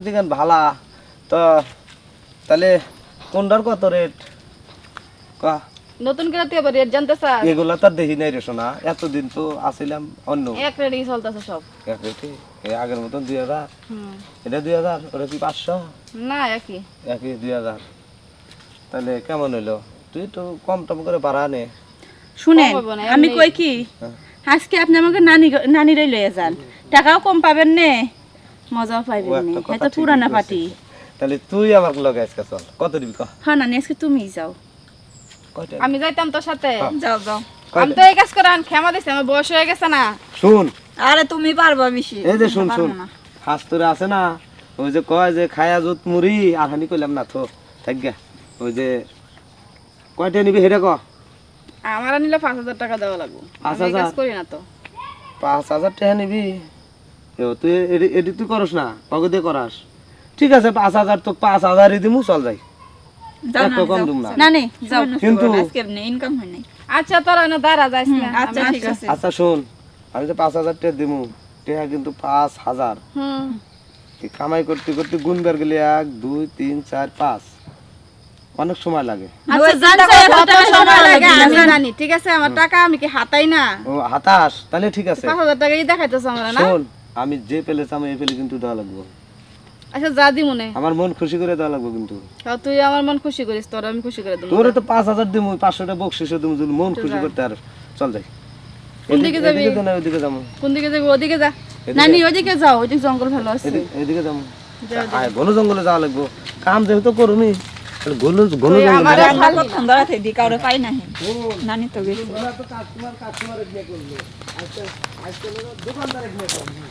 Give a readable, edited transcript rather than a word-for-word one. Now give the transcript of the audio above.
দিগান ভালা তো তাহলে কোনটার কত রেট কা নতুন করে তুই আবার রেট জানতে চাস? এগুলা তো দেখি নাই রে সোনা, এতদিন তো আসিলাম অন্য এক রেটই চলতেছে সব। এক রেটে এই আগের মতন 2000 হুম। এটা 2000 ওটা কি 500 না একই। একই 2000 তাহলে কেমন হইলো? তুই তো কম টম করে বাড়া নে। শুনেন কম হবে না, আমি এমনি- কই কি হ্যাঁ। আজকে আপনি আমাকে নানিরে লয়ে যান, টাকাও কম পাবেন নে, মজাও ও পাইবেন নে। একটা কথা এটা ঠিকই পুরানা কইছে। পার্টি। তাহলে তুই আমার লগে আজকে চল, কত দিবি ক? হ্যাঁ নানি আজকে তুমি যাও। কয়টা? আমি যাইতাম তোর সাথে। হ্যাঁ। যাও যাও। আমি তো এই কাজ করে ক্ষমা দিছি, আমার বয়স হয়ে গেছে না। শুন, আরে তুমি পারবা বেশি। এই যে শুন শুন, হাস্তরে আছে না, ওই যে কয় যে খায়া জুত মুড়ি আর হানি কইলাম না তো থাক গা। ওই যে কয়টা নিবি হেটা ক? আমার নিলে 5000 টাকা দেওয়া লাগবে। আমি এই 5000? কাজ করি না তো। 5000 টাকা নিবি? তুই এডি তুই করস না, পগদে করাস। ঠিক আছে 5000 তো 5000ই দিমু, চল যাই। একটু কম দিম না নানি যাও, কিন্তু আজকে আপনি ইনকাম হয় নাই। আচ্ছা তোরা না দাঁড়া যাইস না। আচ্ছা আমি ঠিক আসছি। আছে। আচ্ছা শুন, আমি যে 5000 টাকা দিমু, টাকা কিন্তু 5000 হুম। এই কামাই করতে করতে গুনবার গেলে 1 2 3 4 5 অনেক সময় লাগে। আচ্ছা জান চাই এত কত টাকা সময় লাগে আমি আমি জানি, ঠিক আছে? আমার টাকা আমি কি হাতাই না? ও হাতাস, তাহলে ঠিক আছে। 5000 টাকাই দেখাইতেছ আমার না? শোন, আমি যে পেলেছি আমি এই পেলে কিন্তু দেওয়া লাগবো। আচ্ছা যা দি মনে। আমার মন খুশি করে দেওয়া লাগবো কিন্তু। তুই আমার মন খুশি করিস, তোর আমি খুশি করে দেবো। তোরে তো 5000 দিমু, 500টা বকশিসও দিমু, যদি মন খুশি করতে আর চল যাই। কোন দিকে যাবি? এদিকে তো না, ওইদিকে যাবো। কোন দিকে যাবি? ওদিকে যা। নানি ওইদিকে যাও, ওইদিকে জঙ্গল ভালো আছে। এদিকে যাবো। আয় ঘন জঙ্গলে যাওয়া লাগবো, কাম যেহেতু করুমি ঘন ঘন তুই জঙ্গলে আমার যাওয়া খালি লাগবো। কত দাঁড়াতে দি কাউরে পাই না। নানি তো গেছে। ওরা তো কাস্টমার নিয়ে করলো, আজকে দোকানদারে নিয়ে করলো।